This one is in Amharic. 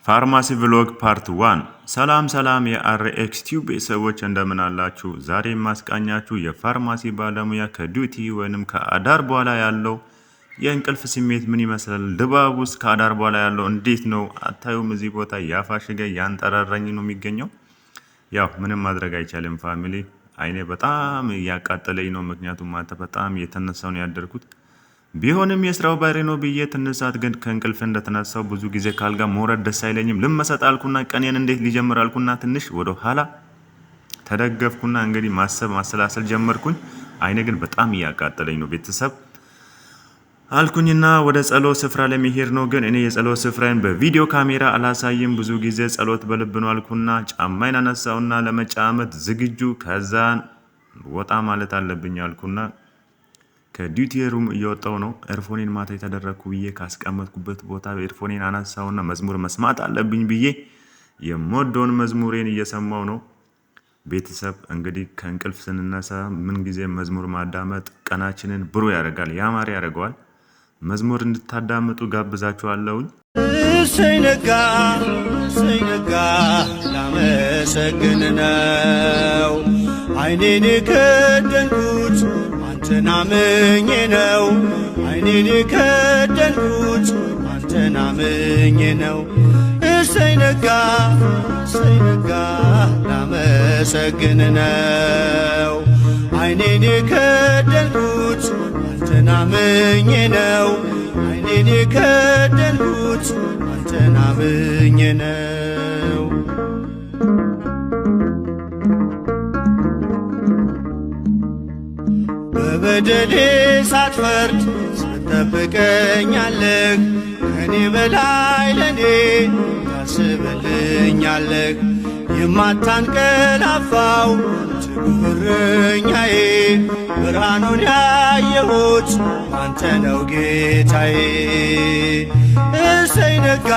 ፋርማሲ ቭሎግ ፓርት 1። ሰላም የአርኤክስ ቲዩብ ቤተሰቦች እንደምን አላችሁ? ዛሬ ማስቃኛችሁ የፋርማሲ ባለሙያ ከዲዩቲ ወይንም ከአዳር በኋላ ያለው የእንቅልፍ ስሜት ምን ይመስላል? ድባቡስ ከአዳር በኋላ ያለው እንዴት ነው? አታዩም? እዚህ ቦታ ያፋሽገ ያንጠራራኝ ነው የሚገኘው። ያው ምንም ማድረግ አይቻልም ፋሚሊ። አይኔ በጣም ያቃጠለኝ ነው፣ ምክንያቱም ማታ በጣም የተነሳው ነው ያደርኩት። ቢሆንም የስራው ባህሪ ነው ብዬ ትንሽ ሰዓት ግን ከእንቅልፍ እንደተነሳው ብዙ ጊዜ ካልጋ መውረድ ደስ አይለኝም። ልመሰጥ አልኩና ቀኔን እንዴት ሊጀምር አልኩና ትንሽ ወደ ኋላ ተደገፍኩና እንግዲህ ማሰላሰል ጀመርኩኝ። አይኔ ግን በጣም እያቃጠለኝ ነው ቤተሰብ አልኩኝና ወደ ጸሎት ስፍራ ለመሄድ ነው። ግን እኔ የጸሎት ስፍራን በቪዲዮ ካሜራ አላሳይም፣ ብዙ ጊዜ ጸሎት በልብ ነው አልኩና ጫማዬን አነሳውና ለመጫመት ዝግጁ ከዛን ወጣ ማለት አለብኝ አልኩና ከዲዩቲ ሩም እየወጣው ነው። ኤርፎኔን ማታ የተደረኩ ብዬ ካስቀመጥኩበት ቦታ ኤርፎኔን አነሳውና መዝሙር መስማት አለብኝ ብዬ የሞዶን መዝሙሬን እየሰማው ነው። ቤተሰብ እንግዲህ ከእንቅልፍ ስንነሳ ምን ጊዜ መዝሙር ማዳመጥ ቀናችንን ብሩህ ያደርጋል፣ ያማረ ያደርገዋል። መዝሙር እንድታዳምጡ ጋብዛችኋለሁ። እሰይ ነጋ ላመሰግን ነው አይኔን ከደንኩት አንተን አምኜ ነው። አይኔን ከደንኩት አንተን አምኜ ነው። እሰይ ነጋ ላመሰግን ነው አይኔን ከደንኩት አንተን አምኜ ነው። አይኔን ከደንኩት አንተን አምኜ ነው። በበደሌ ሳትፈርድ ስትጠብቀኛለህ፣ ከኔ በላይ ለኔ ታስብልኛለህ። የማታንቀላፋው ትጉህ እረኛዬ ብርሃኑን ያየሁት አንተ ነው ጌታዬ። እሰይ ነጋ